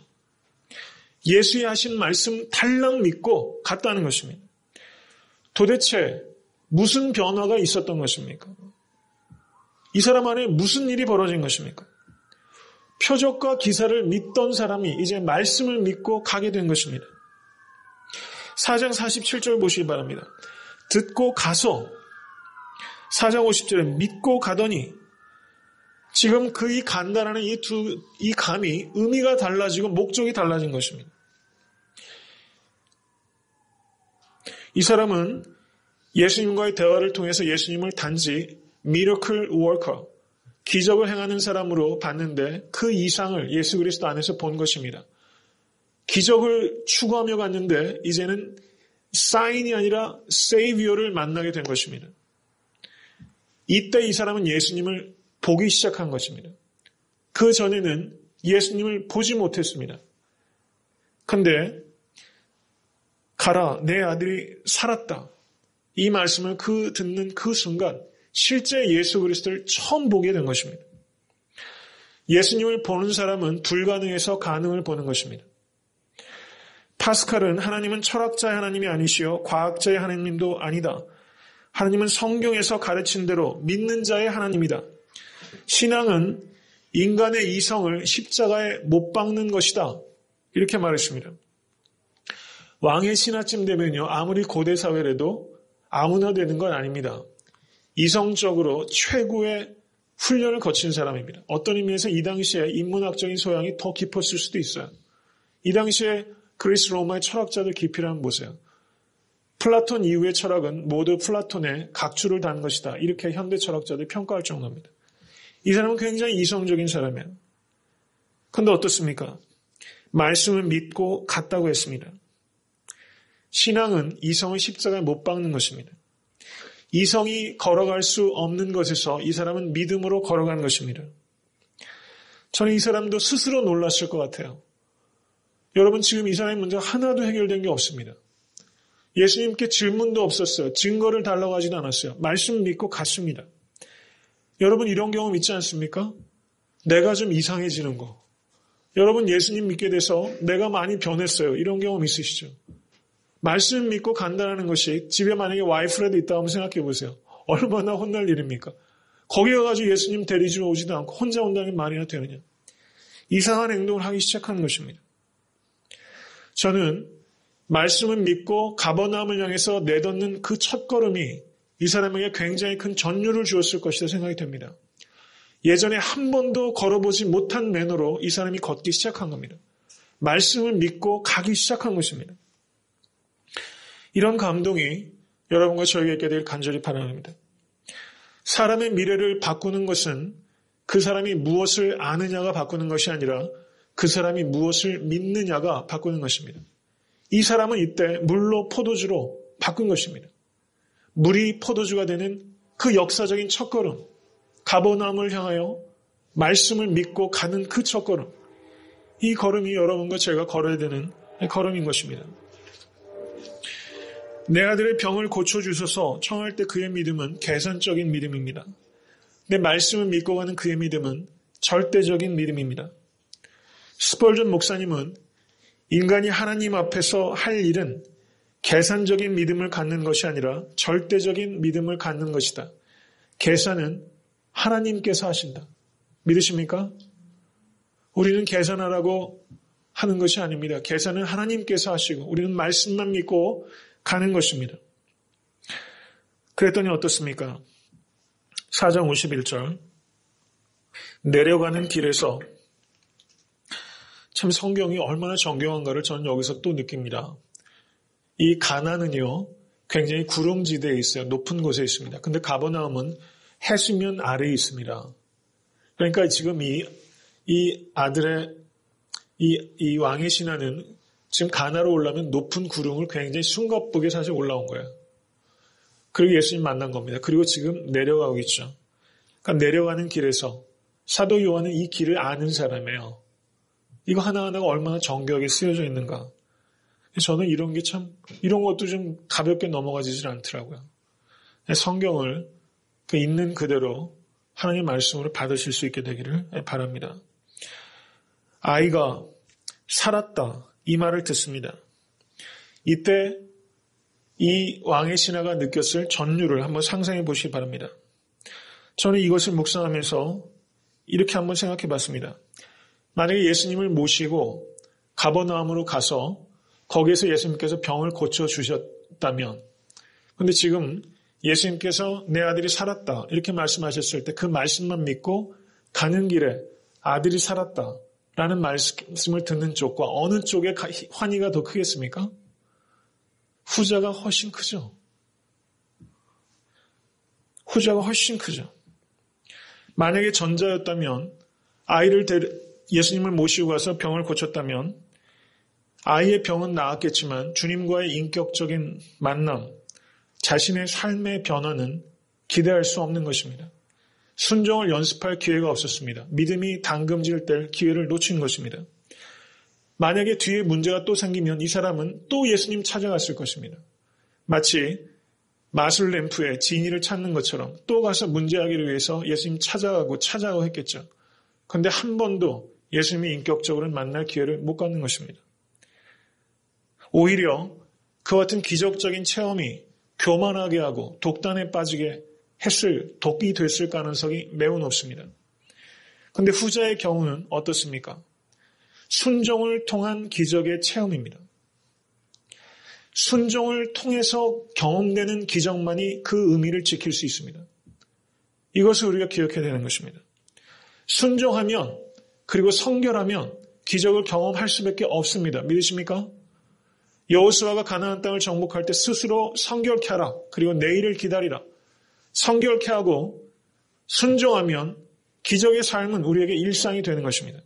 예수의 하신 말씀 달랑 믿고 갔다는 것입니다. 도대체 무슨 변화가 있었던 것입니까? 이 사람 안에 무슨 일이 벌어진 것입니까? 표적과 기사를 믿던 사람이 이제 말씀을 믿고 가게 된 것입니다. 4장 47절 보시기 바랍니다. 듣고 가서 4장 50절에 믿고 가더니 지금 그 이 간다라는 이 감이 의미가 달라지고 목적이 달라진 것입니다. 이 사람은 예수님과의 대화를 통해서 예수님을 단지 미러클 워커, 기적을 행하는 사람으로 봤는데 그 이상을 예수 그리스도 안에서 본 것입니다. 기적을 추구하며 갔는데 이제는 사인이 아니라 세이비어를 만나게 된 것입니다. 이때 이 사람은 예수님을 보기 시작한 것입니다. 그 전에는 예수님을 보지 못했습니다. 그런데 가라, 내 아들이 살았다. 이 말씀을 듣는 그 순간 실제 예수 그리스도를 처음 보게 된 것입니다. 예수님을 보는 사람은 불가능에서 가능을 보는 것입니다. 파스칼은 하나님은 철학자의 하나님이 아니시요 과학자의 하나님도 아니다. 하나님은 성경에서 가르친 대로 믿는 자의 하나님이다. 신앙은 인간의 이성을 십자가에 못 박는 것이다. 이렇게 말했습니다. 왕의 신하쯤 되면요, 아무리 고대 사회라도 아무나 되는 건 아닙니다. 이성적으로 최고의 훈련을 거친 사람입니다. 어떤 의미에서 이 당시에 인문학적인 소양이 더 깊었을 수도 있어요. 이 당시에 그리스 로마의 철학자들 깊이를 한번 보세요. 플라톤 이후의 철학은 모두 플라톤의 각주를 단 것이다. 이렇게 현대 철학자들이 평가할 정도입니다. 이 사람은 굉장히 이성적인 사람이에요. 그런데 어떻습니까? 말씀을 믿고 갔다고 했습니다. 신앙은 이성을 십자가에 못 박는 것입니다. 이성이 걸어갈 수 없는 것에서 이 사람은 믿음으로 걸어간 것입니다. 저는 이 사람도 스스로 놀랐을 것 같아요. 여러분, 지금 이 사람의 문제가 하나도 해결된 게 없습니다. 예수님께 질문도 없었어요. 증거를 달라고 하지도 않았어요. 말씀 믿고 갔습니다. 여러분, 이런 경험 있지 않습니까? 내가 좀 이상해지는 거. 여러분, 예수님 믿게 돼서 내가 많이 변했어요. 이런 경험 있으시죠? 말씀 믿고 간다는 것이 집에 만약에 와이프라도 있다 하면 생각해 보세요. 얼마나 혼날 일입니까? 거기 가가지고 예수님 데리러 오지도 않고 혼자 온다는 게 말이나 되느냐. 이상한 행동을 하기 시작하는 것입니다. 저는 말씀을 믿고 가버나움을 향해서 내딛는 그 첫걸음이 이 사람에게 굉장히 큰 전율을 주었을 것이다 생각이 됩니다. 예전에 한 번도 걸어보지 못한 매너로 이 사람이 걷기 시작한 겁니다. 말씀을 믿고 가기 시작한 것입니다. 이런 감동이 여러분과 저에게 있게 될 간절히 바랍니다. 사람의 미래를 바꾸는 것은 그 사람이 무엇을 아느냐가 바꾸는 것이 아니라 그 사람이 무엇을 믿느냐가 바꾸는 것입니다. 이 사람은 이때 물로 포도주로 바꾼 것입니다. 물이 포도주가 되는 그 역사적인 첫걸음, 가버나움을 향하여 말씀을 믿고 가는 그 첫걸음, 이 걸음이 여러분과 제가 걸어야 되는 걸음인 것입니다. 내 아들의 병을 고쳐주소서 청할 때 그의 믿음은 계산적인 믿음입니다. 내 말씀을 믿고 가는 그의 믿음은 절대적인 믿음입니다. 스펄전 목사님은 인간이 하나님 앞에서 할 일은 계산적인 믿음을 갖는 것이 아니라 절대적인 믿음을 갖는 것이다. 계산은 하나님께서 하신다. 믿으십니까? 우리는 계산하라고 하는 것이 아닙니다. 계산은 하나님께서 하시고 우리는 말씀만 믿고 가는 것입니다. 그랬더니 어떻습니까? 4장 51절 내려가는 길에서 참 성경이 얼마나 정교한가를 저는 여기서 또 느낍니다. 이 가나는요 굉장히 구름지대에 있어요. 높은 곳에 있습니다. 근데 가버나움은 해수면 아래에 있습니다. 그러니까 지금 이 아들의 이 왕의 신하는 지금 가나로 올라면 높은 구름을 굉장히 숨가쁘게 사실 올라온 거예요. 그리고 예수님 만난 겁니다. 그리고 지금 내려가고 있죠. 그러니까 내려가는 길에서 사도 요한은 이 길을 아는 사람이에요. 이거 하나하나가 얼마나 정교하게 쓰여져 있는가. 저는 이런 것도 좀 가볍게 넘어가지질 않더라고요. 성경을 그 있는 그대로 하나님의 말씀으로 받으실 수 있게 되기를 바랍니다. 아이가 살았다. 이 말을 듣습니다. 이때 이 왕의 신하가 느꼈을 전율을 한번 상상해 보시기 바랍니다. 저는 이것을 묵상하면서 이렇게 한번 생각해 봤습니다. 만약에 예수님을 모시고 가버나움으로 가서 거기에서 예수님께서 병을 고쳐주셨다면, 근데 지금 예수님께서 내 아들이 살았다 이렇게 말씀하셨을 때 그 말씀만 믿고 가는 길에 아들이 살았다 라는 말씀을 듣는 쪽과 어느 쪽의 환희가 더 크겠습니까? 후자가 훨씬 크죠. 후자가 훨씬 크죠. 만약에 전자였다면 예수님을 모시고 가서 병을 고쳤다면 아이의 병은 나았겠지만 주님과의 인격적인 만남, 자신의 삶의 변화는 기대할 수 없는 것입니다. 순종을 연습할 기회가 없었습니다. 믿음이 당금질 뗄 기회를 놓친 것입니다. 만약에 뒤에 문제가 또 생기면 이 사람은 또 예수님 찾아갔을 것입니다. 마치 마술램프에 지니를 찾는 것처럼 또 가서 문제하기를 위해서 예수님 찾아가고 했겠죠. 그런데 한 번도 예수님이 인격적으로 만날 기회를 못 갖는 것입니다. 오히려 그와 같은 기적적인 체험이 교만하게 하고 독단에 빠지게 독이 됐을 가능성이 매우 높습니다. 그런데 후자의 경우는 어떻습니까? 순종을 통한 기적의 체험입니다. 순종을 통해서 경험되는 기적만이 그 의미를 지킬 수 있습니다. 이것을 우리가 기억해야 되는 것입니다. 순종하면 그리고 성결하면 기적을 경험할 수밖에 없습니다. 믿으십니까? 여호수아가 가나안 땅을 정복할 때 스스로 성결케 하라. 그리고 내일을 기다리라. 성결케 하고 순종하면 기적의 삶은 우리에게 일상이 되는 것입니다.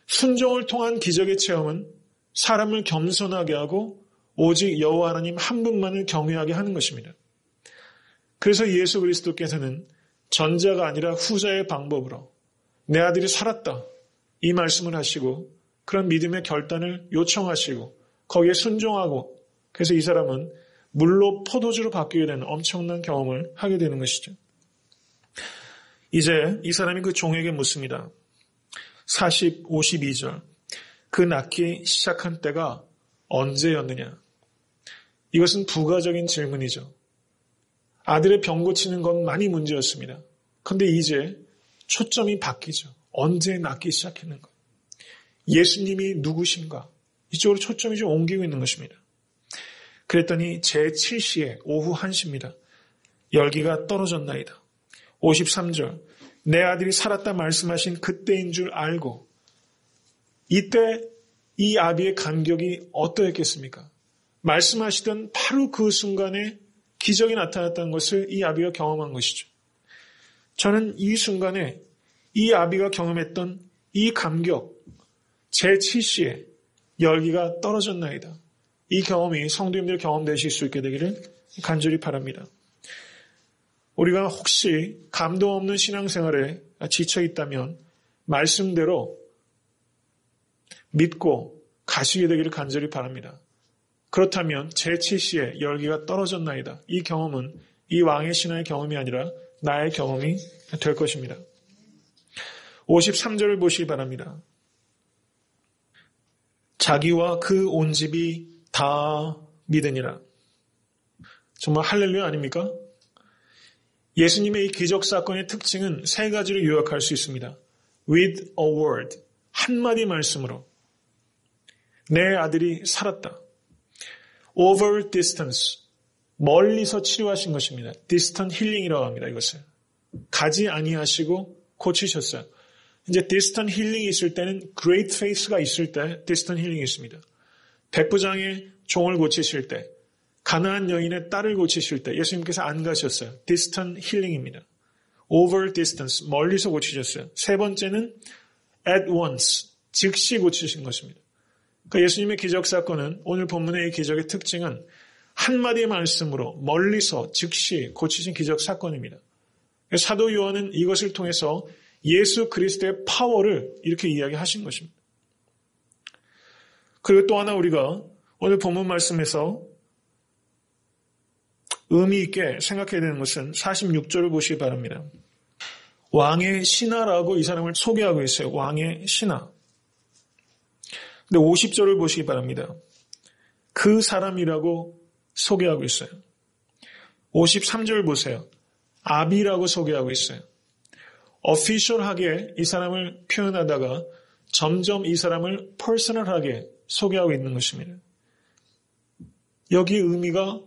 순종을 통한 기적의 체험은 사람을 겸손하게 하고 오직 여호와 하나님 한 분만을 경외하게 하는 것입니다. 그래서 예수 그리스도께서는 전자가 아니라 후자의 방법으로 내 아들이 살았다 이 말씀을 하시고 그런 믿음의 결단을 요청하시고 거기에 순종하고 그래서 이 사람은 물로 포도주로 바뀌게 되는 엄청난 경험을 하게 되는 것이죠. 이제 이 사람이 그 종에게 묻습니다. 52절 그 낫기 시작한 때가 언제였느냐? 이것은 부가적인 질문이죠. 아들의 병 고치는 건 많이 문제였습니다. 그런데 이제 초점이 바뀌죠. 언제 낫기 시작했는가? 예수님이 누구신가? 이쪽으로 초점이 좀 옮기고 있는 것입니다. 그랬더니 제7시에 오후 1시입니다. 열기가 떨어졌나이다. 53절 내 아들이 살았다 말씀하신 그때인 줄 알고 이때 이 아비의 감격이 어떠했겠습니까? 말씀하시던 바로 그 순간에 기적이 나타났다는 것을 이 아비가 경험한 것이죠. 저는 이 순간에 이 아비가 경험했던 이 감격, 제7시에 열기가 떨어졌나이다. 이 경험이 성도님들 경험되실 수 있게 되기를 간절히 바랍니다. 우리가 혹시 감동 없는 신앙생활에 지쳐 있다면 말씀대로 믿고 가시게 되기를 간절히 바랍니다. 그렇다면 제7시에 열기가 떨어졌나이다. 이 경험은 이 왕의 신하의 경험이 아니라 나의 경험이 될 것입니다. 53절을 보시기 바랍니다. 자기와 그 온 집이 다 믿으니라. 정말 할렐루야 아닙니까? 예수님의 이 기적 사건의 특징은 세 가지로 요약할 수 있습니다. With a word, 한마디 말씀으로 내 아들이 살았다. Over distance, 멀리서 치료하신 것입니다. distant healing이라고 합니다. 이것을 가지 아니하시고 고치셨어요. 이제 distant healing이 있을 때는 great faith가 있을 때 distant healing이 있습니다. 백부장의 종을 고치실 때, 가나안 여인의 딸을 고치실 때 예수님께서 안 가셨어요. distant healing입니다. over distance, 멀리서 고치셨어요. 세 번째는 at once, 즉시 고치신 것입니다. 그러니까 예수님의 기적 사건은 오늘 본문의 이 기적의 특징은 한마디의 말씀으로 멀리서 즉시 고치신 기적 사건입니다. 사도 요한은 이것을 통해서 예수 그리스도의 파워를 이렇게 이야기하신 것입니다. 그리고 또 하나 우리가 오늘 본문 말씀에서 의미 있게 생각해야 되는 것은 46절을 보시기 바랍니다. 왕의 신하라고 이 사람을 소개하고 있어요. 왕의 신하. 근데 50절을 보시기 바랍니다. 그 사람이라고 소개하고 있어요. 53절 보세요. 아비라고 소개하고 있어요. 어피셜하게 이 사람을 표현하다가 점점 이 사람을 퍼스널하게 소개하고 있는 것입니다. 여기에 의미가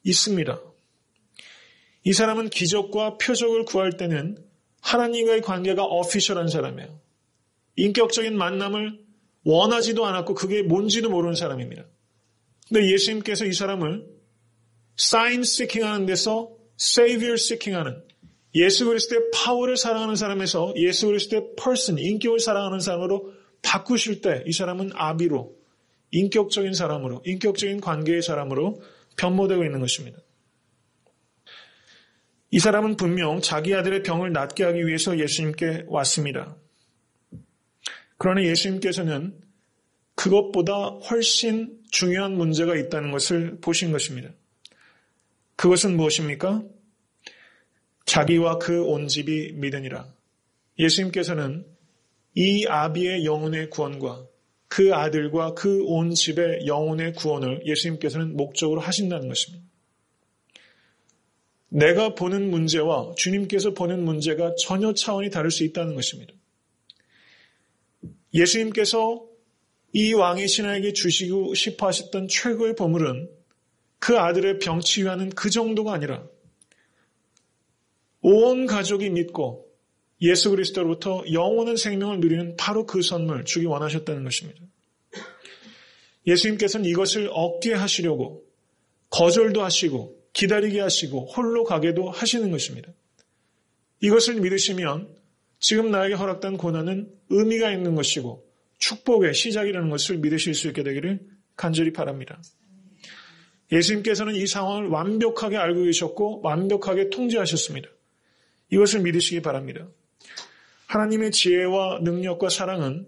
있습니다. 이 사람은 기적과 표적을 구할 때는 하나님과의 관계가 어피셜한 사람이에요. 인격적인 만남을 원하지도 않았고 그게 뭔지도 모르는 사람입니다. 근데 예수님께서 이 사람을 sign seeking 하는 데서 savior seeking 하는, 예수 그리스도의 파워를 사랑하는 사람에서 예수 그리스도의 person, 인격을 사랑하는 사람으로 바꾸실 때 이 사람은 아비로, 인격적인 사람으로, 인격적인 관계의 사람으로 변모되고 있는 것입니다. 이 사람은 분명 자기 아들의 병을 낫게 하기 위해서 예수님께 왔습니다. 그러나 예수님께서는 그것보다 훨씬 중요한 문제가 있다는 것을 보신 것입니다. 그것은 무엇입니까? 자기와 그 온 집이 믿으니라. 예수님께서는 이 아비의 영혼의 구원과 그 아들과 그 온 집의 영혼의 구원을 예수님께서는 목적으로 하신다는 것입니다. 내가 보는 문제와 주님께서 보는 문제가 전혀 차원이 다를 수 있다는 것입니다. 예수님께서 이 왕의 신하에게 주시고 싶어 하셨던 최고의 보물은 그 아들의 병 치유하는 그 정도가 아니라 온 가족이 믿고 예수 그리스도로부터 영원한 생명을 누리는 바로 그 선물 주기 원하셨다는 것입니다. 예수님께서는 이것을 얻게 하시려고 거절도 하시고 기다리게 하시고 홀로 가게도 하시는 것입니다. 이것을 믿으시면 지금 나에게 허락된 고난은 의미가 있는 것이고 축복의 시작이라는 것을 믿으실 수 있게 되기를 간절히 바랍니다. 예수님께서는 이 상황을 완벽하게 알고 계셨고 완벽하게 통제하셨습니다. 이것을 믿으시기 바랍니다. 하나님의 지혜와 능력과 사랑은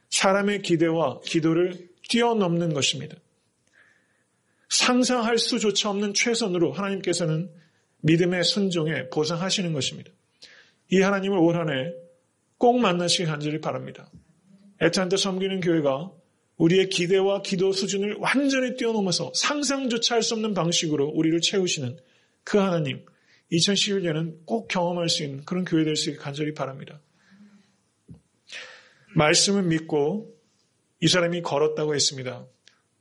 사람의 기대와 기도를 뛰어넘는 것입니다. 상상할 수조차 없는 최선으로 하나님께서는 믿음의 순종에 보상하시는 것입니다. 이 하나님을 올 한 해 꼭 만나시기 간절히 바랍니다. 애타한테 섬기는 교회가 우리의 기대와 기도 수준을 완전히 뛰어넘어서 상상조차 할 수 없는 방식으로 우리를 채우시는 그 하나님, 2011년은 꼭 경험할 수 있는 그런 교회 될 수 있게 간절히 바랍니다. 말씀을 믿고 이 사람이 걸었다고 했습니다.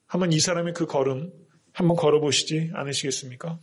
한번 이 사람의 그 걸음 한번 걸어보시지 않으시겠습니까?